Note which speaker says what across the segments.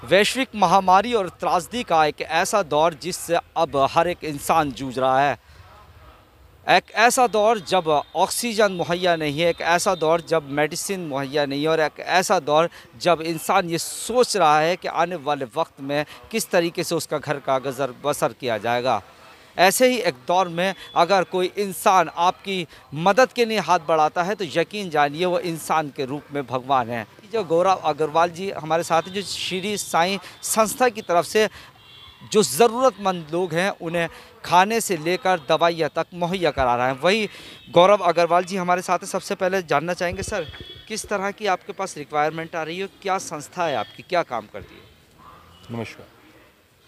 Speaker 1: वैश्विक महामारी और त्रासदी का एक ऐसा दौर जिससे अब हर एक इंसान जूझ रहा है। एक ऐसा दौर जब ऑक्सीजन मुहैया नहीं है, एक ऐसा दौर जब मेडिसिन मुहैया नहीं है और एक ऐसा दौर जब इंसान ये सोच रहा है कि आने वाले वक्त में किस तरीके से उसका घर का गुजर बसर किया जाएगा। ऐसे ही एक दौर में अगर कोई इंसान आपकी मदद के लिए हाथ बढ़ाता है तो यकीन जानिए वो इंसान के रूप में भगवान है। जो गौरव अग्रवाल जी हमारे साथ हैं, जो श्री साईं संस्था की तरफ से जो ज़रूरतमंद लोग हैं उन्हें खाने से लेकर दवाइयाँ तक मुहैया करा रहे हैं। वही गौरव अग्रवाल जी हमारे साथ हैं। सबसे पहले जानना चाहेंगे सर, किस तरह की आपके पास रिक्वायरमेंट आ रही है, क्या संस्था है आपकी, क्या काम करती है?
Speaker 2: नमस्कार,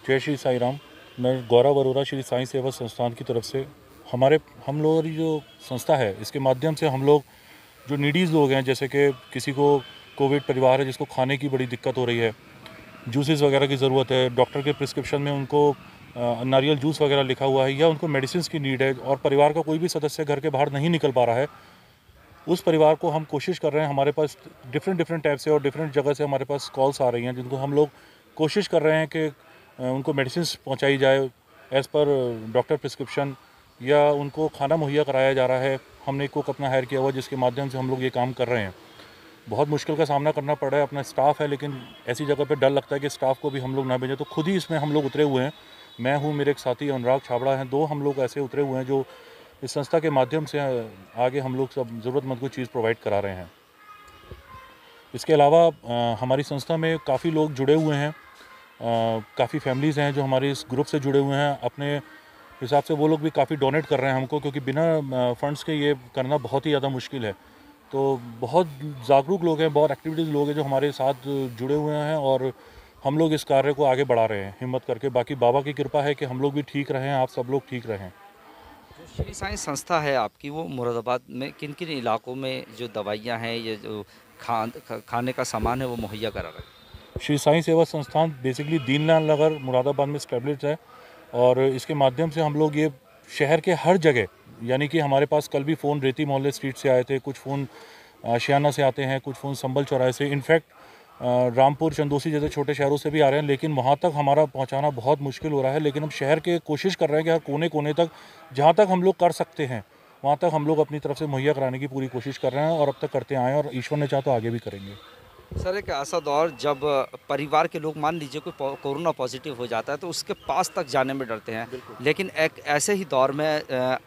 Speaker 2: जय श्री साई राम। मैं गौरव अरोरा श्री साईं सेवा संस्थान की तरफ से हम लोगों की जो संस्था है इसके माध्यम से हम लोग जो नीडीज़ लोग हैं, जैसे कि किसी को कोविड परिवार है जिसको खाने की बड़ी दिक्कत हो रही है, जूसेस वगैरह की ज़रूरत है, डॉक्टर के प्रिस्क्रिप्शन में उनको नारियल जूस वगैरह लिखा हुआ है, या उनको मेडिसिन की नीड है और परिवार का कोई भी सदस्य घर के बाहर नहीं निकल पा रहा है, उस परिवार को हम कोशिश कर रहे हैं। हमारे पास डिफरेंट टाइप से और डिफरेंट जगह से हमारे पास कॉल्स आ रही हैं जिनको हम लोग कोशिश कर रहे हैं कि उनको मेडिसिन पहुंचाई जाए एज़ पर डॉक्टर प्रिस्क्रिप्शन, या उनको खाना मुहैया कराया जा रहा है। हमने एक कुक अपना हायर किया हुआ जिसके माध्यम से हम लोग ये काम कर रहे हैं। बहुत मुश्किल का सामना करना पड़ रहा है, अपना स्टाफ है, लेकिन ऐसी जगह पे डर लगता है कि स्टाफ को भी हम लोग ना भेजें, तो खुद ही इसमें हम लोग उतरे हुए हैं। मैं हूँ, मेरे एक साथी अनुराग छाबड़ा हैं, दो हम लोग ऐसे उतरे हुए हैं जो इस संस्था के माध्यम से आगे हम लोग सब ज़रूरतमंद को चीज़ प्रोवाइड करा रहे हैं। इसके अलावा हमारी संस्था में काफ़ी लोग जुड़े हुए हैं, काफ़ी फैमिलीज़ हैं जो हमारे इस ग्रुप से जुड़े हुए हैं। अपने हिसाब से वो लोग भी काफ़ी डोनेट कर रहे हैं हमको, क्योंकि बिना फंड्स के ये करना बहुत ही ज़्यादा मुश्किल है। तो बहुत जागरूक लोग हैं, बहुत एक्टिविटीज़ लोग हैं जो हमारे साथ जुड़े हुए हैं और हम लोग इस कार्य को आगे बढ़ा रहे हैं हिम्मत करके। बाकी बाबा की कृपा है कि हम लोग भी ठीक रहें, आप सब लोग ठीक रहें।
Speaker 1: जो श्री साईं संस्था है आपकी, वो मुरादाबाद में किन किन इलाकों में जो दवाइयाँ हैं, ये जो खाने का सामान है वो मुहैया करा रहे हैं?
Speaker 2: श्री साईं सेवा संस्थान बेसिकली दीनदयाल नगर मुरादाबाद में स्टैब्लिश्ड है और इसके माध्यम से हम लोग ये शहर के हर जगह, यानी कि हमारे पास कल भी फ़ोन रेती मोहल्ले स्ट्रीट से आए थे, कुछ फ़ोन आशियाना से आते हैं, कुछ फ़ोन संबल चौराहे से, इनफैक्ट रामपुर चंदोसी जैसे छोटे शहरों से भी आ रहे हैं, लेकिन वहाँ तक हमारा पहुँचाना बहुत मुश्किल हो रहा है। लेकिन हम शहर के कोशिश कर रहे हैं कि हर कोने कोने तक, जहाँ तक हम लोग कर सकते हैं वहाँ तक हम लोग अपनी तरफ से मुहैया कराने की पूरी कोशिश कर रहे हैं और अब तक करते आए हैं और ईश्वर ने चाहा तो आगे भी करेंगे।
Speaker 1: सर, एक ऐसा दौर जब परिवार के लोग, मान लीजिए कोई कोरोना पॉजिटिव हो जाता है तो उसके पास तक जाने में डरते हैं, लेकिन एक ऐसे ही दौर में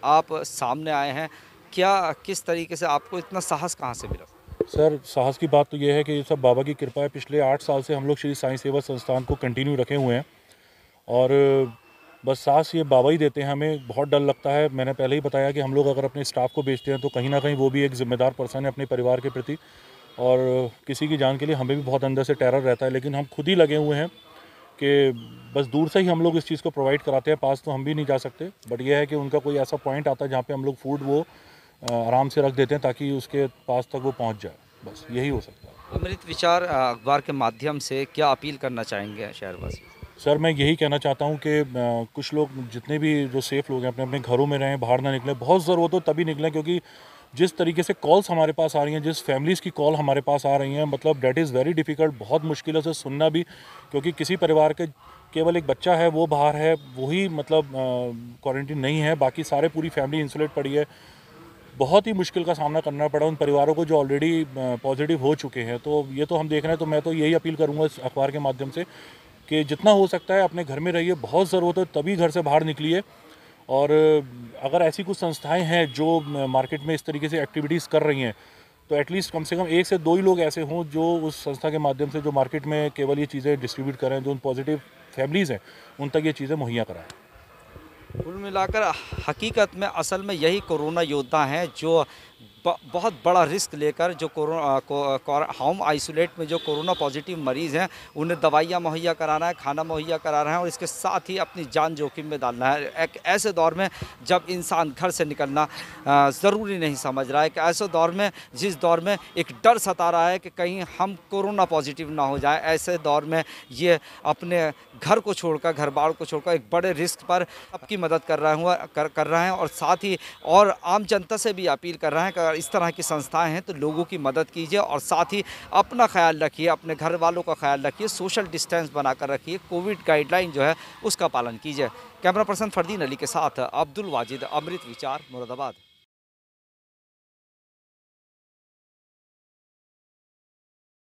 Speaker 1: आप सामने आए हैं। क्या, किस तरीके से आपको इतना साहस कहाँ से मिला?
Speaker 2: सर, साहस की बात तो ये है कि ये सब बाबा की कृपा है। पिछले 8 साल से हम लोग श्री साईं सेवा संस्थान को कंटिन्यू रखे हुए हैं और बस साहस ये बाबा ही देते हैं हमें। बहुत डर लगता है, मैंने पहले ही बताया कि हम लोग अगर अपने स्टाफ को बेचते हैं तो कहीं ना कहीं वो भी एक ज़िम्मेदार पर्सन है अपने परिवार के प्रति, और किसी की जान के लिए हमें भी बहुत अंदर से टेरर रहता है। लेकिन हम खुद ही लगे हुए हैं कि बस दूर से ही हम लोग इस चीज़ को प्रोवाइड कराते हैं, पास तो हम भी नहीं जा सकते। बट यह है कि उनका कोई ऐसा पॉइंट आता है जहाँ पे हम लोग फूड वो आराम से रख देते हैं ताकि उसके पास तक वो पहुँच जाए। बस यही हो सकता है।
Speaker 1: अमृत विचार अखबार के माध्यम से क्या अपील करना चाहेंगे शहरवासी?
Speaker 2: सर, मैं यही कहना चाहता हूँ कि कुछ लोग, जितने भी जो सेफ़ लोग हैं, अपने अपने घरों में रहें, बाहर ना निकलें। बहुत ज़रूरत हो तभी निकलें, क्योंकि जिस तरीके से कॉल्स हमारे पास आ रही हैं, जिस फैमिलीज़ की कॉल हमारे पास आ रही हैं, मतलब दैट इज़ वेरी डिफ़िकल्ट। बहुत मुश्किल है उसे सुनना भी, क्योंकि किसी परिवार के केवल एक बच्चा है, वो बाहर है, वही मतलब क्वारंटीन नहीं है, बाकी सारे पूरी फैमिली इंसुलेट पड़ी है। बहुत ही मुश्किल का सामना करना पड़ा उन परिवारों को जो ऑलरेडी पॉजिटिव हो चुके हैं। तो ये तो हम देख रहे हैं। तो मैं तो यही अपील करूँगा इस अखबार के माध्यम से कि जितना हो सकता है अपने घर में रहिए, बहुत ज़रूरत है तभी घर से बाहर निकलिए। और अगर ऐसी कुछ संस्थाएं हैं जो मार्केट में इस तरीके से एक्टिविटीज़ कर रही हैं, तो एटलीस्ट कम से कम 1 से 2 ही लोग ऐसे हों जो उस संस्था के माध्यम से जो मार्केट में केवल ये चीज़ें डिस्ट्रीब्यूट करें, जो उन पॉजिटिव फैमिलीज़ हैं उन तक ये चीज़ें मुहैया कराएँ।
Speaker 1: कुल मिलाकर हकीकत में असल में यही कोरोना योद्धा हैं जो बहुत बड़ा रिस्क लेकर जो होम आइसोलेट में जो कोरोना पॉजिटिव मरीज़ हैं उन्हें दवाइयाँ मुहैया कराना है, खाना मुहैया करा रहे हैं और इसके साथ ही अपनी जान जोखिम में डालना है। एक ऐसे दौर में जब इंसान घर से निकलना ज़रूरी नहीं समझ रहा है, एक ऐसे दौर में जिस दौर में एक डर सता रहा है कि कहीं हम कोरोना पॉजिटिव ना हो जाए, ऐसे दौर में ये अपने घर को छोड़कर, घर बार को छोड़कर एक बड़े रिस्क पर सबकी मदद कर रहे हैं और साथ ही और आम जनता से भी अपील कर रहे हैं हैं कि अगर इस तरह की संस्थाएं हैं तो लोगों की मदद कीजिए और साथ ही अपना ख्याल रखिए, अपने घर वालों का ख्याल रखिए, सोशल डिस्टेंस बनाकर रखिए, कोविड गाइडलाइन जो है उसका पालन कीजिए। कैमरा पर्सन फरदीन अली के साथ अब्दुल वाजिद, अमृत विचार, मुरादाबाद।